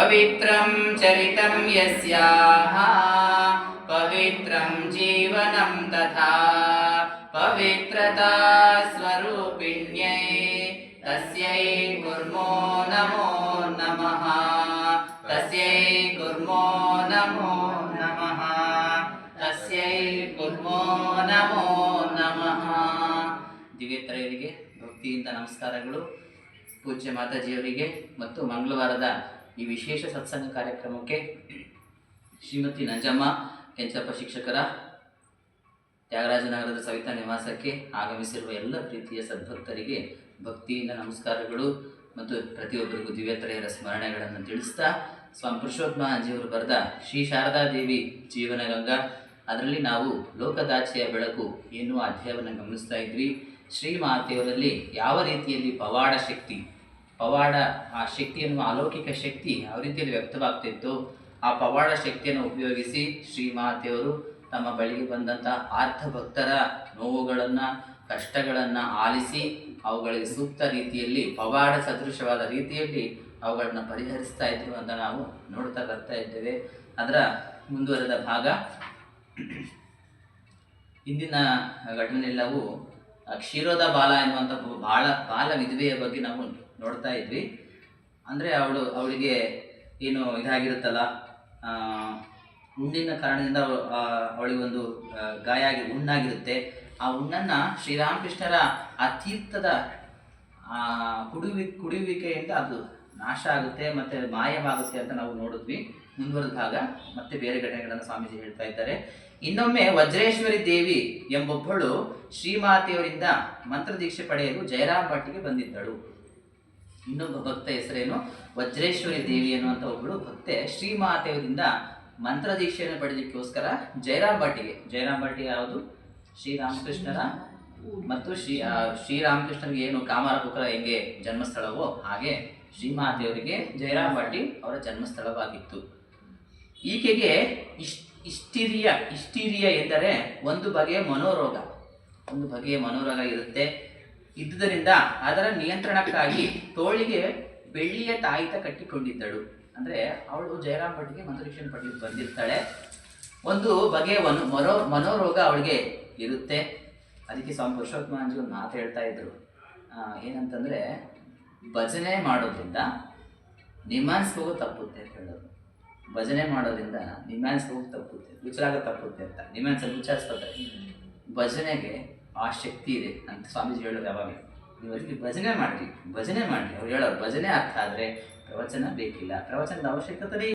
पवित्रं चरितं यस्याः पवित्रं जीवनं तथा पवित्रता स्वरूपिण्यै तस्यै कुर्मो नमो नमः तस्यै कुर्मो नमो नमः तस्यै कुर्मो नमो नमः. ದಿವ್ಯತ್ರಯರಿಗೆ ಭಕ್ತಿಯಿಂದ ನಮಸ್ಕಾರಗಳು. ಪೂಜ್ಯ ಮಾತಾಜಿಯವರಿಗೆ ಮತ್ತು ಮಂಗಳವಾರದ ಈ ವಿಶೇಷ ಸತ್ಸಂಗ ಕಾರ್ಯಕ್ರಮಕ್ಕೆ ಶ್ರೀಮತಿ ನಂಜಮ್ಮ ಕೆಂಚಪ್ಪ ಶಿಕ್ಷಕರ ತ್ಯಾಗರಾಜನಗರದ ಸವಿತಾ ನಿವಾಸಕ್ಕೆ ಆಗಮಿಸಿರುವ ಎಲ್ಲ ಪ್ರೀತಿಯ ಸದ್ಭಕ್ತರಿಗೆ ಭಕ್ತಿಯಿಂದ ನಮಸ್ಕಾರಗಳು ಮತ್ತು ಪ್ರತಿಯೊಬ್ಬರಿಗೂ ದಿವ್ಯತ್ರಯರ ಸ್ಮರಣೆಗಳನ್ನು ತಿಳಿಸ್ತಾ ಸ್ವಾಮಿ ಪುರುಷೋತ್ತಮಾಜಿಯವರು ಬರೆದ ಶ್ರೀ ಶಾರದಾದೇವಿ ಜೀವನಗಂಗಾ ಅದರಲ್ಲಿ ನಾವು ಲೋಕದಾಚೆಯ ಬೆಳಕು ಎನ್ನುವ ಅಧ್ಯಾಯವನ್ನು ಗಮನಿಸ್ತಾ ಇದ್ವಿ. ಶ್ರೀಮಾತೆಯವರಲ್ಲಿ ಯಾವ ರೀತಿಯಲ್ಲಿ ಪವಾಡ ಶಕ್ತಿ ಆ ಶಕ್ತಿಯನ್ನು ಅಲೌಕಿಕ ಶಕ್ತಿ ಯಾವ ರೀತಿಯಲ್ಲಿ ವ್ಯಕ್ತವಾಗ್ತಿತ್ತು, ಆ ಪವಾಡ ಶಕ್ತಿಯನ್ನು ಉಪಯೋಗಿಸಿ ಶ್ರೀಮಾತೆಯವರು ತಮ್ಮ ಬಳಿಗೆ ಬಂದಂಥ ಆರ್ಥ ಭಕ್ತರ ನೋವುಗಳನ್ನು ಕಷ್ಟಗಳನ್ನು ಆಲಿಸಿ ಅವುಗಳಿಗೆ ಸೂಕ್ತ ರೀತಿಯಲ್ಲಿ ಪವಾಡ ಸದೃಶವಾದ ರೀತಿಯಲ್ಲಿ ಅವುಗಳನ್ನು ಪರಿಹರಿಸ್ತಾ ಇದ್ರು ಅಂತ ನಾವು ನೋಡ್ತಾ ಬರ್ತಾ ಇದ್ದೇವೆ. ಅದರ ಮುಂದುವರೆದ ಭಾಗ ಇಂದಿನ ಘಟನೆಯೆಲ್ಲವೂ ಕ್ಷೀರೋದ ಬಾಲ ಎನ್ನುವಂಥ ಬಾಲ ವಿಧವೆಯ ಬಗ್ಗೆ ನಾವು ನೋಡ್ತಾ ಇದ್ವಿ. ಅಂದರೆ ಅವಳಿಗೆ ಏನು ಇದಾಗಿರುತ್ತಲ್ಲ, ಹುಣ್ಣಿನ ಕಾರಣದಿಂದ ಅವಳಿಗೊಂದು ಗಾಯ ಆಗಿ ಹುಣ್ಣಾಗಿರುತ್ತೆ. ಆ ಹುಣ್ಣನ್ನು ಶ್ರೀರಾಮಕೃಷ್ಣರ ಆ ತೀರ್ಥದ ಕುಡಿಯುವಿಕೆಯಿಂದ ಅದು ನಾಶ ಆಗುತ್ತೆ ಮತ್ತು ಮಾಯವಾಗುತ್ತೆ ಅಂತ ನಾವು ನೋಡಿದ್ವಿ. ಮುಂದುವರೆದ ಭಾಗ ಮತ್ತೆ ಬೇರೆ ಘಟನೆಗಳನ್ನು ಸ್ವಾಮೀಜಿ ಹೇಳ್ತಾ ಇದ್ದಾರೆ. ಇನ್ನೊಮ್ಮೆ ವಜ್ರೇಶ್ವರಿ ದೇವಿ ಎಂಬೊಬ್ಬಳು ಶ್ರೀಮಾತೆಯವರಿಂದ ಮಂತ್ರದೀಕ್ಷೆ ಪಡೆಯಲು ಜಯರಾಮ್ ಭಟ್ಟಿಗೆ ಬಂದಿದ್ದಳು. ಇನ್ನೊಬ್ಬ ಭಕ್ತ ಹೆಸರೇನು, ವಜ್ರೇಶ್ವರಿ ದೇವಿ ಎನ್ನುವಂಥ ಒಬ್ಬಳು ಭಕ್ತೆ ಶ್ರೀಮಾತೆಯವರಿಂದ ಮಂತ್ರದೀಕ್ಷೆಯನ್ನು ಪಡೆಯಲಿಕ್ಕೋಸ್ಕರ ಜಯರಾಮ್ ಭಟ್ಟಿಗೆ ಯಾವುದು, ಶ್ರೀರಾಮಕೃಷ್ಣರ ಮತ್ತು ಶ್ರೀರಾಮಕೃಷ್ಣನಿಗೆ ಏನು ಕಾಮರಪುರ ಹೆಂಗೆ ಜನ್ಮಸ್ಥಳವೋ ಹಾಗೆ ಶ್ರೀಮಾತೆಯವರಿಗೆ ಜಯರಾಮ್ ಭಟ್ಟಿ ಅವರ ಜನ್ಮಸ್ಥಳವಾಗಿತ್ತು. ಈಕೆಗೆ ಇಸ್ಟೀರಿಯಾ ಎಂದರೆ ಒಂದು ಬಗೆಯ ಮನೋರೋಗ ಇರುತ್ತೆ. ಇದ್ದುದರಿಂದ ಅದರ ನಿಯಂತ್ರಣಕ್ಕಾಗಿ ತೋಳಿಗೆ ಬೆಳ್ಳಿಯ ತಾಯಿತ ಕಟ್ಟಿಕೊಂಡಿದ್ದಳು. ಅಂದರೆ ಅವಳು ಜಯರಾಮ್ ಭಟ್ಟಿಗೆ ಮಂತ್ರದೀಕ್ಷೆ ಪಡೆಯಲು ಬಂದಿರ್ತಾಳೆ. ಒಂದು ಬಗೆಯ ಮನೋರೋಗ ಅವಳಿಗೆ ಇರುತ್ತೆ. ಅದಕ್ಕೆ ಸ್ವಾಮಿ ಪುರುಷೋತ್ತಮಾಂಜಿ ಒಂದು ಮಾತು ಹೇಳ್ತಾ ಇದ್ರು, ಏನಂತಂದರೆ ಭಜನೆ ಮಾಡೋದ್ರಿಂದ ನಿಮ್ಮಾನ್ಸ್ಗೆ ಹೋಗೋ ತಪ್ಪುತ್ತೆ ಅಂತ ಹೇಳೋದು. ಭಜನೆ ಮಾಡೋದ್ರಿಂದ ನಿಮ್ಯಾನ್ಸ್ಗೆ ಹೋಗಿ ತಪ್ಪುತ್ತೆ, ವಿಚಾರ ತಪ್ಪುತ್ತೆ ಅಂತ ನಿಮ್ಯಾನ್ಸಲ್ಲಿ ವಿಚಾರಿಸ್ಕೊತಾರೆ. ಭಜನೆಗೆ ಆ ಶಕ್ತಿ ಇದೆ ಅಂತ ಸ್ವಾಮೀಜಿ ಹೇಳೋದು. ಯಾವಾಗ ನೀವು ಅದಕ್ಕೆ ಭಜನೆ ಮಾಡಿ ಅವ್ರು ಹೇಳೋರು ಭಜನೆ ಅರ್ಥ ಆದರೆ ಪ್ರವಚನ ಬೇಕಿಲ್ಲ, ಪ್ರವಚನದ ಅವಶ್ಯಕತೆ